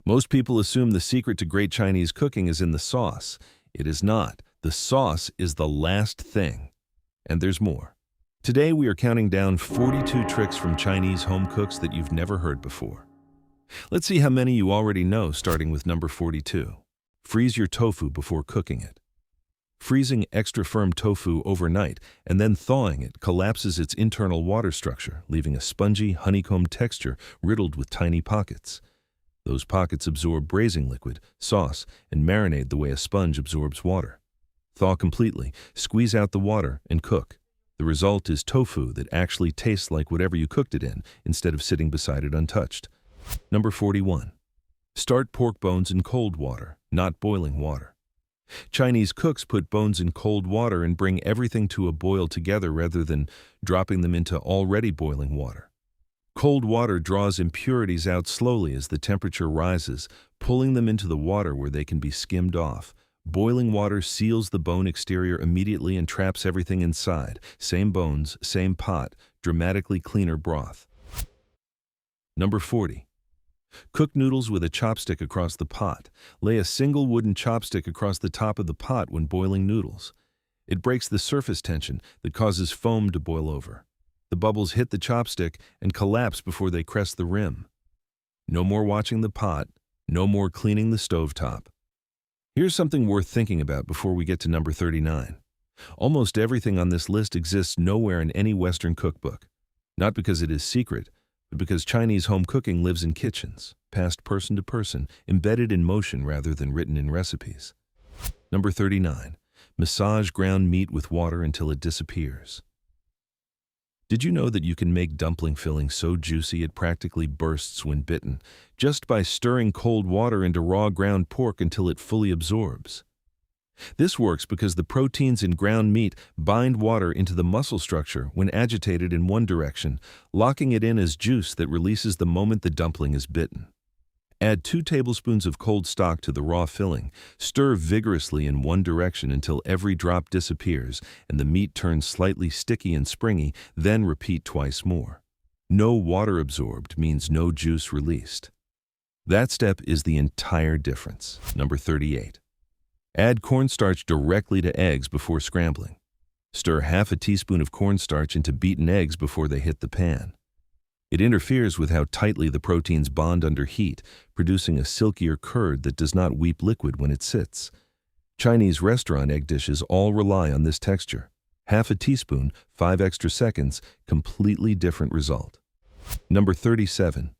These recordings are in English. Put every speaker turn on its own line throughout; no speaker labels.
Most people assume the secret to great Chinese cooking is in the sauce. It is not. The sauce is the last thing. And there's more. Today we are counting down 42 tricks from Chinese home cooks that you've never heard before. Let's see how many you already know, starting with number 42. Freeze your tofu before cooking it. Freezing extra firm tofu overnight and then thawing it collapses its internal water structure, leaving a spongy, honeycomb texture riddled with tiny pockets. Those pockets absorb braising liquid, sauce, and marinade the way a sponge absorbs water. Thaw completely, squeeze out the water, and cook. The result is tofu that actually tastes like whatever you cooked it in, instead of sitting beside it untouched. Number 41. Start pork bones in cold water, not boiling water. Chinese cooks put bones in cold water and bring everything to a boil together rather than dropping them into already boiling water. Cold water draws impurities out slowly as the temperature rises, pulling them into the water where they can be skimmed off. Boiling water seals the bone exterior immediately and traps everything inside. Same bones, same pot, dramatically cleaner broth. Number 40. Cook noodles with a chopstick across the pot. Lay a single wooden chopstick across the top of the pot when boiling noodles. It breaks the surface tension that causes foam to boil over. The bubbles hit the chopstick and collapse before they crest the rim. No more watching the pot, no more cleaning the stovetop. Here's something worth thinking about before we get to number 39. Almost everything on this list exists nowhere in any Western cookbook. Not because it is secret, but because Chinese home cooking lives in kitchens, passed person to person, embedded in motion rather than written in recipes. Number 39. Massage ground meat with water until it disappears. Did you know that you can make dumpling filling so juicy it practically bursts when bitten, just by stirring cold water into raw ground pork until it fully absorbs? This works because the proteins in ground meat bind water into the muscle structure when agitated in one direction, locking it in as juice that releases the moment the dumpling is bitten. Add 2 tablespoons of cold stock to the raw filling. Stir vigorously in one direction until every drop disappears and the meat turns slightly sticky and springy, then repeat twice more. No water absorbed means no juice released. That step is the entire difference. Number 38. Add cornstarch directly to eggs before scrambling. Stir half a teaspoon of cornstarch into beaten eggs before they hit the pan. It interferes with how tightly the proteins bond under heat, producing a silkier curd that does not weep liquid when it sits. Chinese restaurant egg dishes all rely on this texture. Half a teaspoon, 5 extra seconds, completely different result. Number 37.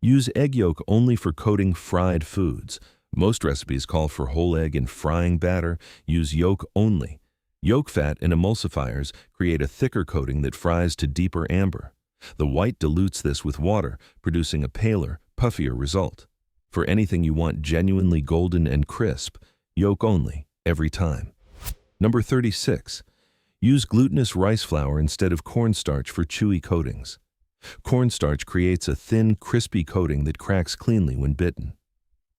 Use egg yolk only for coating fried foods. Most recipes call for whole egg in frying batter. Use yolk only. Yolk fat and emulsifiers create a thicker coating that fries to deeper amber. The white dilutes this with water, producing a paler, puffier result. For anything you want genuinely golden and crisp, yolk only, every time. Number 36. Use glutinous rice flour instead of cornstarch for chewy coatings. Cornstarch creates a thin, crispy coating that cracks cleanly when bitten.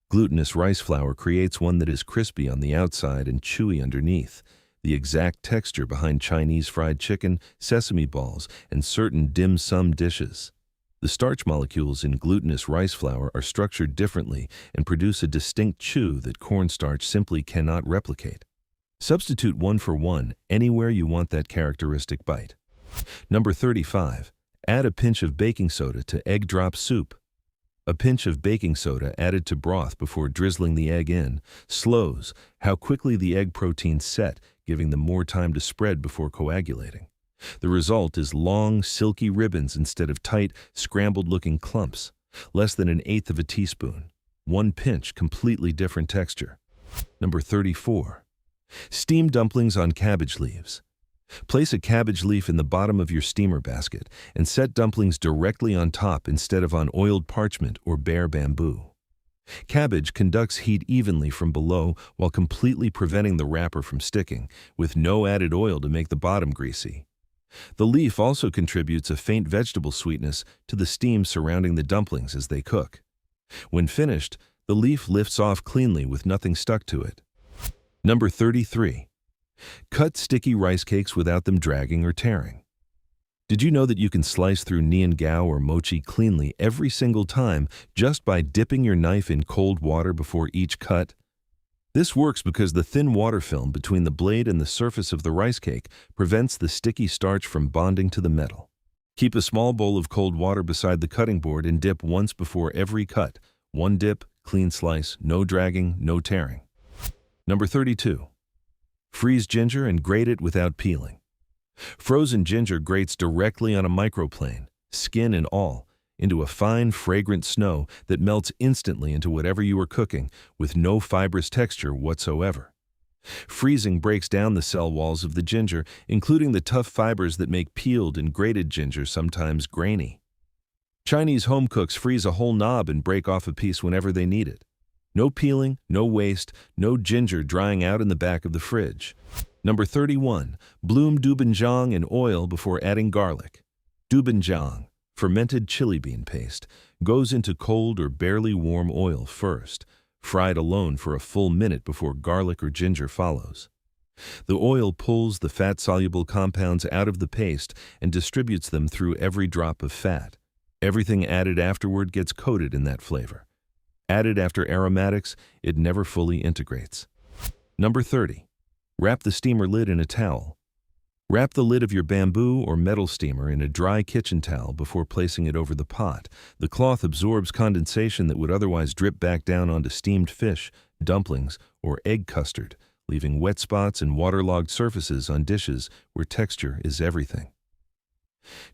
Glutinous rice flour creates one that is crispy on the outside and chewy underneath, the exact texture behind Chinese fried chicken, sesame balls, and certain dim sum dishes. The starch molecules in glutinous rice flour are structured differently and produce a distinct chew that cornstarch simply cannot replicate. Substitute one for one anywhere you want that characteristic bite. Number 35. Add a pinch of baking soda to egg drop soup. A pinch of baking soda added to broth before drizzling the egg in slows how quickly the egg proteins set, giving them more time to spread before coagulating. The result is long, silky ribbons instead of tight, scrambled-looking clumps, less than 1/8 of a teaspoon. One pinch, completely different texture. Number 34. Steam dumplings on cabbage leaves. Place a cabbage leaf in the bottom of your steamer basket and set dumplings directly on top instead of on oiled parchment or bare bamboo. Cabbage conducts heat evenly from below while completely preventing the wrapper from sticking, with no added oil to make the bottom greasy. The leaf also contributes a faint vegetable sweetness to the steam surrounding the dumplings as they cook. When finished, the leaf lifts off cleanly with nothing stuck to it. Number 33. Cut sticky rice cakes without them dragging or tearing. Did you know that you can slice through niangao or mochi cleanly every single time just by dipping your knife in cold water before each cut? This works because the thin water film between the blade and the surface of the rice cake prevents the sticky starch from bonding to the metal. Keep a small bowl of cold water beside the cutting board and dip once before every cut. One dip, clean slice, no dragging, no tearing. Number 32. Freeze ginger and grate it without peeling. Frozen ginger grates directly on a microplane, skin and all, into a fine, fragrant snow that melts instantly into whatever you are cooking with no fibrous texture whatsoever. Freezing breaks down the cell walls of the ginger, including the tough fibers that make peeled and grated ginger sometimes grainy. Chinese home cooks freeze a whole knob and break off a piece whenever they need it. No peeling, no waste, no ginger drying out in the back of the fridge. Number 31. Bloom doenjang in oil before adding garlic. Doenjang, fermented chili bean paste, goes into cold or barely warm oil first, fried alone for a full minute before garlic or ginger follows. The oil pulls the fat-soluble compounds out of the paste and distributes them through every drop of fat. Everything added afterward gets coated in that flavor. Added after aromatics, it never fully integrates. Number 30. Wrap the steamer lid in a towel. Wrap the lid of your bamboo or metal steamer in a dry kitchen towel before placing it over the pot. The cloth absorbs condensation that would otherwise drip back down onto steamed fish, dumplings, or egg custard, leaving wet spots and waterlogged surfaces on dishes where texture is everything.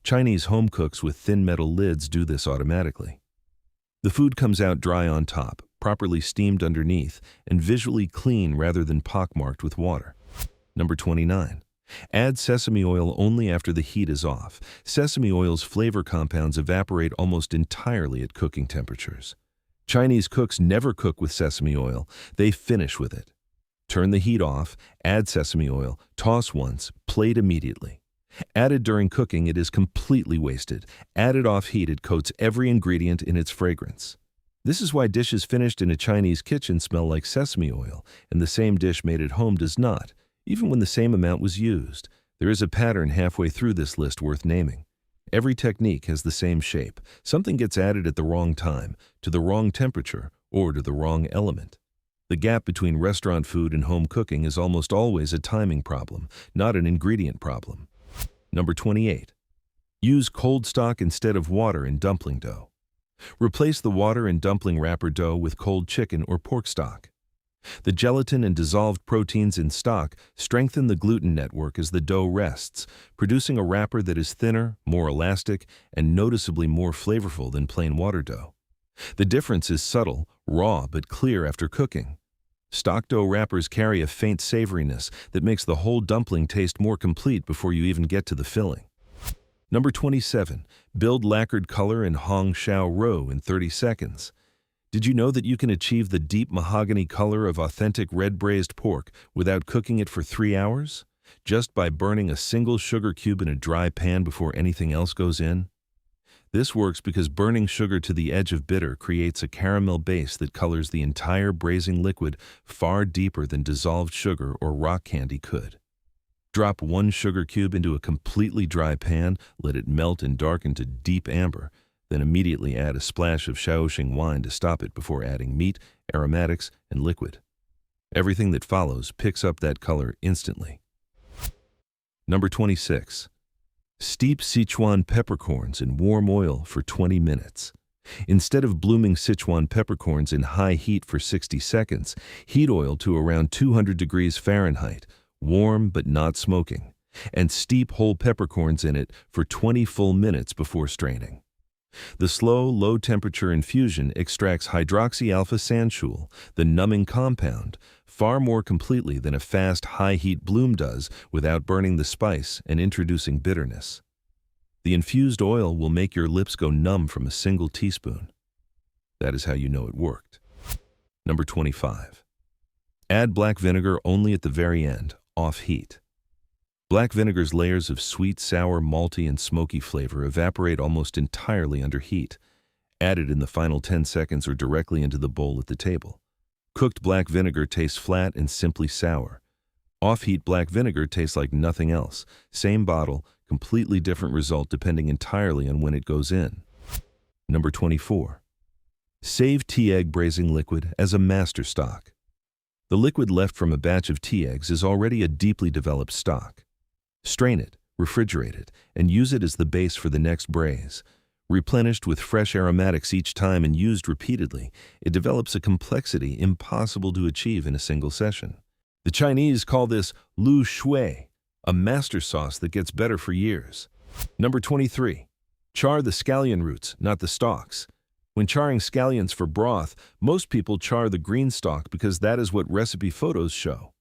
Chinese home cooks with thin metal lids do this automatically. The food comes out dry on top, properly steamed underneath, and visually clean rather than pockmarked with water. Number 29. Add sesame oil only after the heat is off. Sesame oil's flavor compounds evaporate almost entirely at cooking temperatures. Chinese cooks never cook with sesame oil, they finish with it. Turn the heat off, add sesame oil, toss once, plate immediately. Added during cooking, it is completely wasted. Added off heat, it coats every ingredient in its fragrance. This is why dishes finished in a Chinese kitchen smell like sesame oil, and the same dish made at home does not, even when the same amount was used. There is a pattern halfway through this list worth naming. Every technique has the same shape. Something gets added at the wrong time, to the wrong temperature, or to the wrong element. The gap between restaurant food and home cooking is almost always a timing problem, not an ingredient problem. Number 28. Use cold stock instead of water in dumpling dough. Replace the water in dumpling wrapper dough with cold chicken or pork stock. The gelatin and dissolved proteins in stock strengthen the gluten network as the dough rests, producing a wrapper that is thinner, more elastic, and noticeably more flavorful than plain water dough. The difference is subtle, raw, but clear after cooking. Stock dough wrappers carry a faint savoriness that makes the whole dumpling taste more complete before you even get to the filling. Number 27. Build lacquered color in Hong Shao roe in 30 seconds. Did you know that you can achieve the deep mahogany color of authentic red braised pork without cooking it for 3 hours? Just by burning a single sugar cube in a dry pan before anything else goes in? This works because burning sugar to the edge of bitter creates a caramel base that colors the entire braising liquid far deeper than dissolved sugar or rock candy could. Drop 1 sugar cube into a completely dry pan, let it melt and darken to deep amber, then immediately add a splash of Shaoxing wine to stop it before adding meat, aromatics, and liquid. Everything that follows picks up that color instantly. Number 26. Steep Sichuan peppercorns in warm oil for 20 minutes. Instead of blooming Sichuan peppercorns in high heat for 60 seconds, heat oil to around 200 degrees Fahrenheit, warm but not smoking, and steep whole peppercorns in it for 20 full minutes before straining. The slow, low-temperature infusion extracts hydroxy-alpha-sanshool, the numbing compound, far more completely than a fast, high-heat bloom does without burning the spice and introducing bitterness. The infused oil will make your lips go numb from a single teaspoon. That is how you know it worked. Number 25. Add black vinegar only at the very end, off heat. Black vinegar's layers of sweet, sour, malty, and smoky flavor evaporate almost entirely under heat, added in the final 10 seconds or directly into the bowl at the table. Cooked black vinegar tastes flat and simply sour. Off-heat black vinegar tastes like nothing else. Same bottle, Completely different result depending entirely on when it goes in. Number 24. Save tea egg braising liquid as a master stock. The liquid left from a batch of tea eggs is already a deeply developed stock. Strain it, refrigerate it, and use it as the base for the next braise. Replenished with fresh aromatics each time and used repeatedly, it develops a complexity impossible to achieve in a single session. The Chinese call this lu shui, a master sauce that gets better for years. Number 23. Char the scallion roots, not the stalks. When charring scallions for broth, most people char the green stalk because that is what recipe photos show.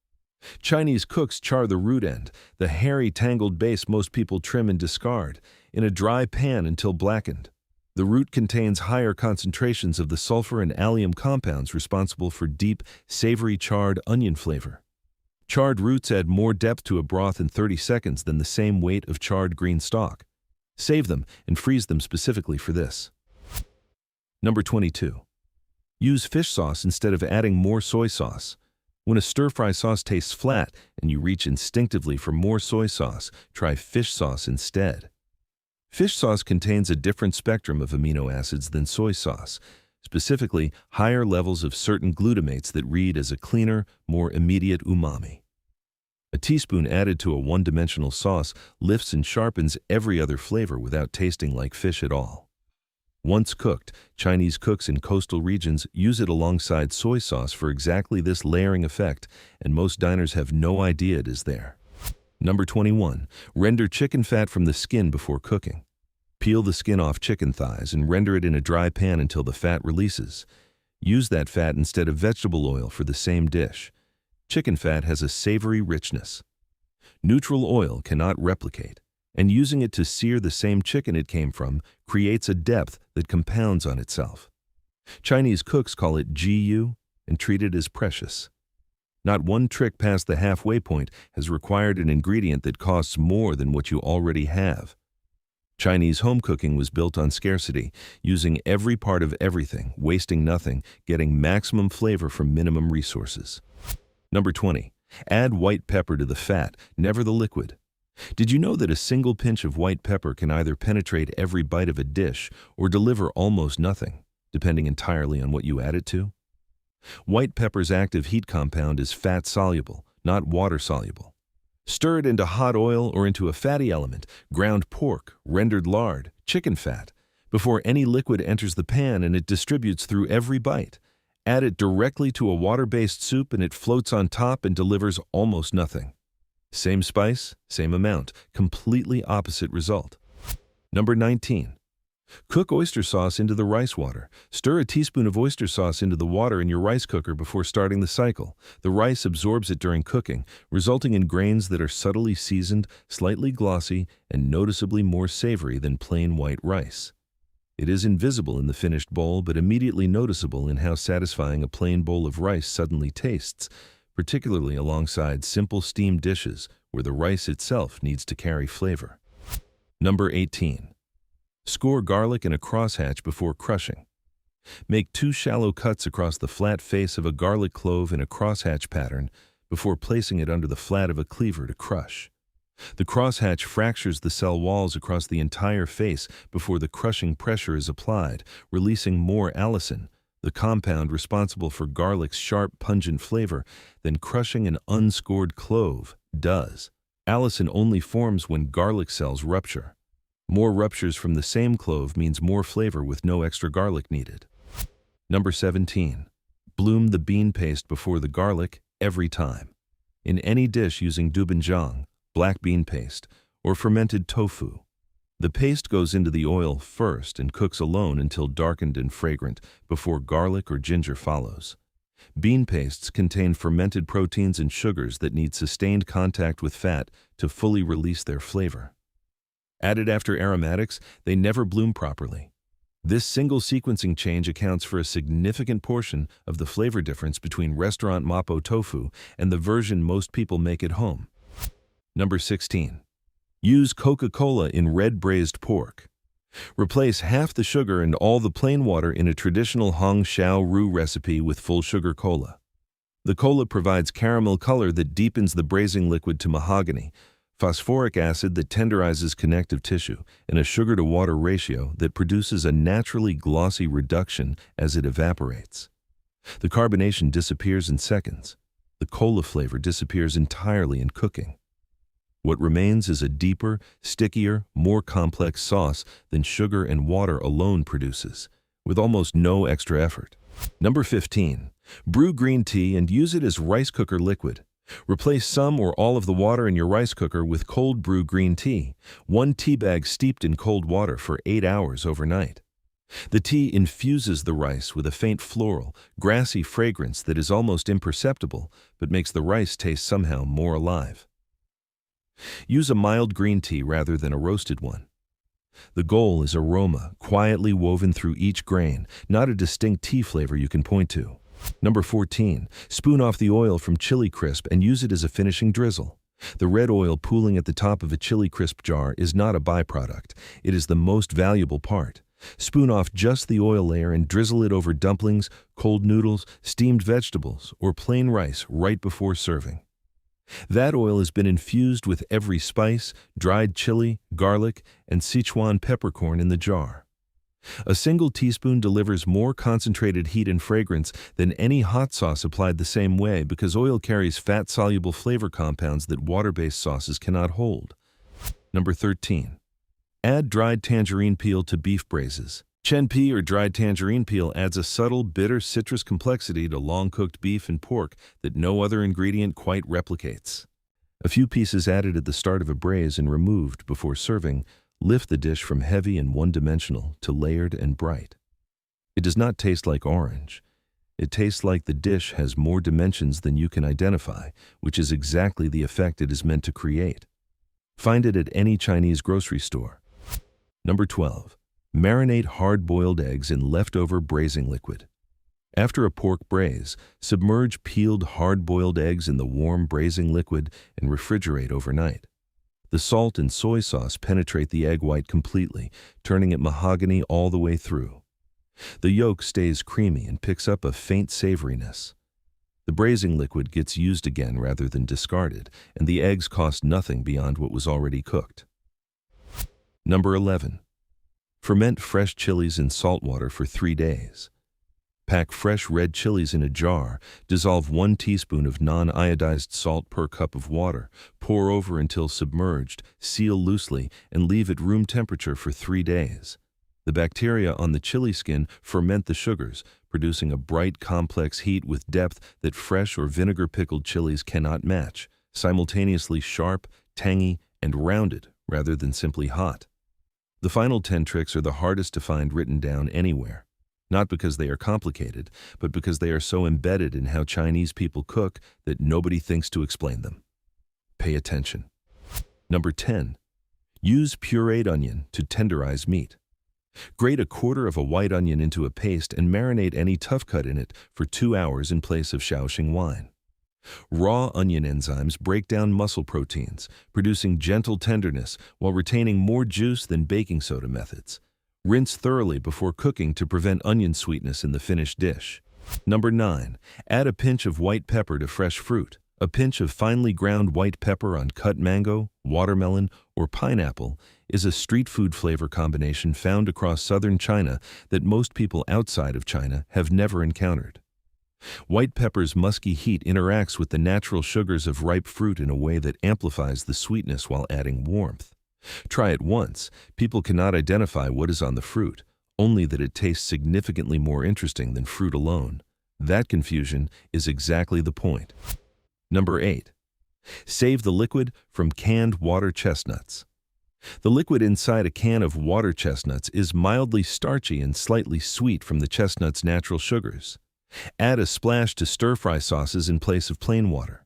Chinese cooks char the root end, the hairy, tangled base most people trim and discard, in a dry pan until blackened. The root contains higher concentrations of the sulfur and allium compounds responsible for deep, savory charred onion flavor. Charred roots add more depth to a broth in 30 seconds than the same weight of charred green stalk. Save them and freeze them specifically for this. Number 22. Use fish sauce instead of adding more soy sauce. When a stir-fry sauce tastes flat and you reach instinctively for more soy sauce, try fish sauce instead. Fish sauce contains a different spectrum of amino acids than soy sauce, specifically higher levels of certain glutamates that read as a cleaner, more immediate umami. A teaspoon added to a one-dimensional sauce lifts and sharpens every other flavor without tasting like fish at all. Once cooked, Chinese cooks in coastal regions use it alongside soy sauce for exactly this layering effect, and most diners have no idea it is there. Number 21. Render chicken fat from the skin before cooking. Peel the skin off chicken thighs and render it in a dry pan until the fat releases. Use that fat instead of vegetable oil for the same dish. Chicken fat has a savory richness. Neutral oil cannot replicate, and using it to sear the same chicken it came from creates a depth that compounds on itself. Chinese cooks call it jiyu and treat it as precious. Not one trick past the halfway point has required an ingredient that costs more than what you already have. Chinese home cooking was built on scarcity, using every part of everything, wasting nothing, getting maximum flavor from minimum resources. Number 20. Add white pepper to the fat, never the liquid. Did you know that a single pinch of white pepper can either penetrate every bite of a dish or deliver almost nothing, depending entirely on what you add it to? White pepper's active heat compound is fat-soluble, not water-soluble. Stir it into hot oil or into a fatty element, ground pork, rendered lard, chicken fat, before any liquid enters the pan and it distributes through every bite. Add it directly to a water-based soup and it floats on top and delivers almost nothing. Same spice, same amount, completely opposite result. Number 19. Cook oyster sauce into the rice water. Stir a teaspoon of oyster sauce into the water in your rice cooker before starting the cycle. The rice absorbs it during cooking, resulting in grains that are subtly seasoned, slightly glossy, and noticeably more savory than plain white rice. It is invisible in the finished bowl, but immediately noticeable in how satisfying a plain bowl of rice suddenly tastes, particularly alongside simple steamed dishes where the rice itself needs to carry flavor. Number 18. Score garlic in a crosshatch before crushing. Make 2 shallow cuts across the flat face of a garlic clove in a crosshatch pattern before placing it under the flat of a cleaver to crush. The crosshatch fractures the cell walls across the entire face before the crushing pressure is applied, releasing more allicin, the compound responsible for garlic's sharp, pungent flavor, than crushing an unscored clove does. Allicin only forms when garlic cells rupture. More ruptures from the same clove means more flavor with no extra garlic needed. Number 17. Bloom the bean paste before the garlic every time. In any dish using doenjang, black bean paste, or fermented tofu. The paste goes into the oil first and cooks alone until darkened and fragrant before garlic or ginger follows. Bean pastes contain fermented proteins and sugars that need sustained contact with fat to fully release their flavor. Added after aromatics, they never bloom properly. This single sequencing change accounts for a significant portion of the flavor difference between restaurant mapo tofu and the version most people make at home. Number 16. Use Coca-Cola in red braised pork. Replace half the sugar and all the plain water in a traditional Hong Shao Roux recipe with full sugar cola. The cola provides caramel color that deepens the braising liquid to mahogany, phosphoric acid that tenderizes connective tissue, and a sugar-to-water ratio that produces a naturally glossy reduction as it evaporates. The carbonation disappears in seconds. The cola flavor disappears entirely in cooking. What remains is a deeper, stickier, more complex sauce than sugar and water alone produces, with almost no extra effort. Number 15. Brew green tea and use it as rice cooker liquid. Replace some or all of the water in your rice cooker with cold brew green tea, 1 tea bag steeped in cold water for 8 hours overnight. The tea infuses the rice with a faint floral, grassy fragrance that is almost imperceptible but makes the rice taste somehow more alive. Use a mild green tea rather than a roasted one. The goal is aroma, quietly woven through each grain, not a distinct tea flavor you can point to. Number 14. Spoon off the oil from chili crisp and use it as a finishing drizzle. The red oil pooling at the top of a chili crisp jar is not a byproduct. It is the most valuable part. Spoon off just the oil layer and drizzle it over dumplings, cold noodles, steamed vegetables, or plain rice right before serving. That oil has been infused with every spice, dried chili, garlic, and Sichuan peppercorn in the jar. A single teaspoon delivers more concentrated heat and fragrance than any hot sauce applied the same way because oil carries fat-soluble flavor compounds that water-based sauces cannot hold. Number 13. Add dried tangerine peel to beef braises. Chenpi or dried tangerine peel adds a subtle, bitter citrus complexity to long-cooked beef and pork that no other ingredient quite replicates. A few pieces added at the start of a braise and removed before serving lift the dish from heavy and one-dimensional to layered and bright. It does not taste like orange. It tastes like the dish has more dimensions than you can identify, which is exactly the effect it is meant to create. Find it at any Chinese grocery store. Number 12. Marinate hard-boiled eggs in leftover braising liquid. After a pork braise, submerge peeled hard-boiled eggs in the warm braising liquid and refrigerate overnight. The salt and soy sauce penetrate the egg white completely, turning it mahogany all the way through. The yolk stays creamy and picks up a faint savoriness. The braising liquid gets used again rather than discarded, and the eggs cost nothing beyond what was already cooked. Number 11. Ferment fresh chilies in salt water for 3 days. Pack fresh red chilies in a jar, dissolve 1 teaspoon of non-iodized salt per cup of water, pour over until submerged, seal loosely, and leave at room temperature for 3 days. The bacteria on the chili skin ferment the sugars, producing a bright, complex heat with depth that fresh or vinegar-pickled chilies cannot match, simultaneously sharp, tangy, and rounded rather than simply hot. The final 10 tricks are the hardest to find written down anywhere. Not because they are complicated, but because they are so embedded in how Chinese people cook that nobody thinks to explain them. Pay attention. Number 10. Use pureed onion to tenderize meat. Grate a quarter of a white onion into a paste and marinate any tough cut in it for 2 hours in place of Shaoxing wine. Raw onion enzymes break down muscle proteins, producing gentle tenderness while retaining more juice than baking soda methods. Rinse thoroughly before cooking to prevent onion sweetness in the finished dish. Number 9. Add a pinch of white pepper to fresh fruit. A pinch of finely ground white pepper on cut mango, watermelon, or pineapple is a street food flavor combination found across southern China that most people outside of China have never encountered. White pepper's musky heat interacts with the natural sugars of ripe fruit in a way that amplifies the sweetness while adding warmth. Try it once. People cannot identify what is on the fruit, only that it tastes significantly more interesting than fruit alone. That confusion is exactly the point. Number 8. Save the liquid from canned water chestnuts. The liquid inside a can of water chestnuts is mildly starchy and slightly sweet from the chestnut's natural sugars. Add a splash to stir-fry sauces in place of plain water.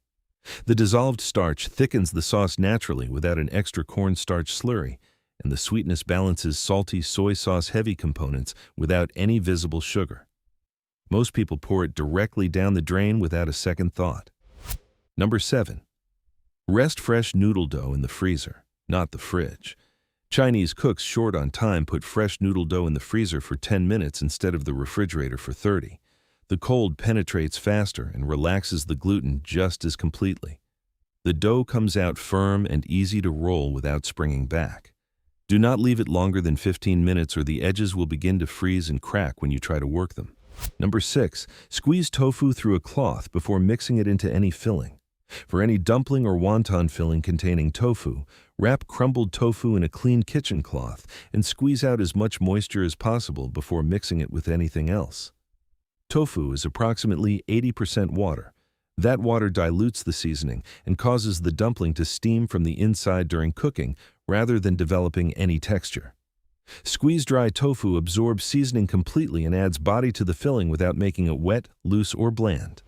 The dissolved starch thickens the sauce naturally without an extra cornstarch slurry, and the sweetness balances salty soy sauce-heavy components without any visible sugar. Most people pour it directly down the drain without a second thought. Number 7. Rest fresh noodle dough in the freezer, not the fridge. Chinese cooks short on time put fresh noodle dough in the freezer for 10 minutes instead of the refrigerator for 30. The cold penetrates faster and relaxes the gluten just as completely. The dough comes out firm and easy to roll without springing back. Do not leave it longer than 15 minutes or the edges will begin to freeze and crack when you try to work them. Number 6. Squeeze tofu through a cloth before mixing it into any filling. For any dumpling or wonton filling containing tofu, wrap crumbled tofu in a clean kitchen cloth and squeeze out as much moisture as possible before mixing it with anything else. Tofu is approximately 80% water. That water dilutes the seasoning and causes the dumpling to steam from the inside during cooking rather than developing any texture. Squeezed dry tofu absorbs seasoning completely and adds body to the filling without making it wet, loose, or bland.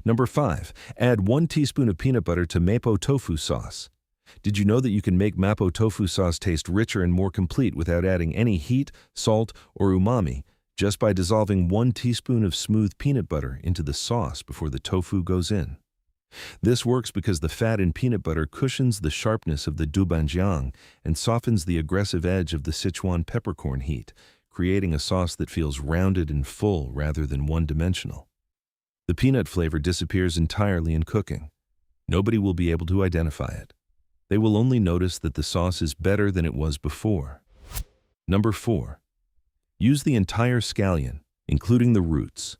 Number 5. Add 1 teaspoon of peanut butter to mapo tofu sauce. Did you know that you can make mapo tofu sauce taste richer and more complete without adding any heat, salt, or umami, just by dissolving 1 teaspoon of smooth peanut butter into the sauce before the tofu goes in? This works because the fat in peanut butter cushions the sharpness of the doubanjiang and softens the aggressive edge of the Sichuan peppercorn heat, creating a sauce that feels rounded and full rather than one-dimensional. The peanut flavor disappears entirely in cooking. Nobody will be able to identify it. They will only notice that the sauce is better than it was before. Number 4. Use the entire scallion, including the roots.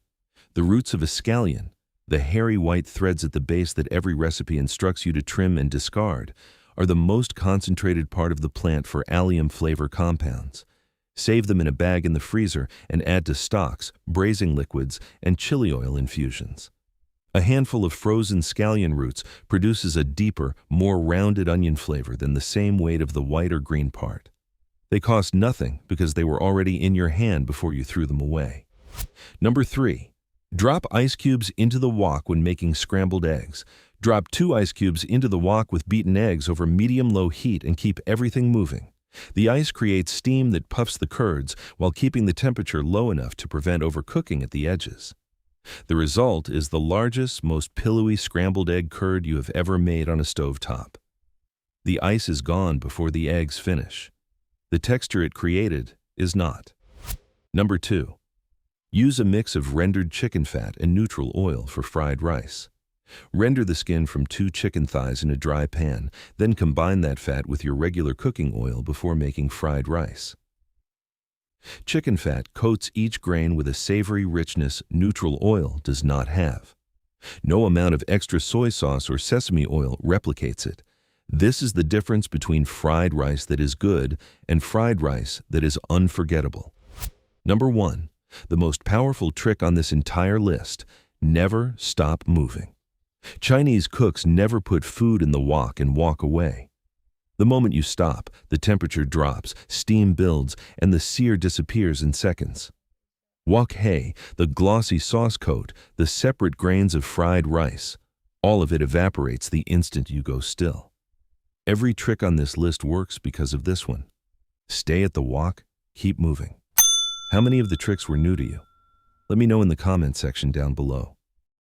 The roots of a scallion, the hairy white threads at the base that every recipe instructs you to trim and discard, are the most concentrated part of the plant for allium flavor compounds. Save them in a bag in the freezer and add to stocks, braising liquids, and chili oil infusions. A handful of frozen scallion roots produces a deeper, more rounded onion flavor than the same weight of the white or green part. They cost nothing because they were already in your hand before you threw them away. Number 3. Drop ice cubes into the wok when making scrambled eggs. Drop 2 ice cubes into the wok with beaten eggs over medium-low heat and keep everything moving. The ice creates steam that puffs the curds while keeping the temperature low enough to prevent overcooking at the edges. The result is the largest, most pillowy scrambled egg curd you have ever made on a stovetop. The ice is gone before the eggs finish. The texture it created is not. Number 2. Use a mix of rendered chicken fat and neutral oil for fried rice. Render the skin from 2 chicken thighs in a dry pan, then combine that fat with your regular cooking oil before making fried rice. Chicken fat coats each grain with a savory richness neutral oil does not have. No amount of extra soy sauce or sesame oil replicates it. This is the difference between fried rice that is good and fried rice that is unforgettable. Number 1. The most powerful trick on this entire list: never stop moving. Chinese cooks never put food in the wok and walk away. The moment you stop, the temperature drops, steam builds, and the sear disappears in seconds. Wok hei, the glossy sauce coat, the separate grains of fried rice, all of it evaporates the instant you go still. Every trick on this list works because of this one. Stay at the wok, keep moving. How many of the tricks were new to you? Let me know in the comment section down below.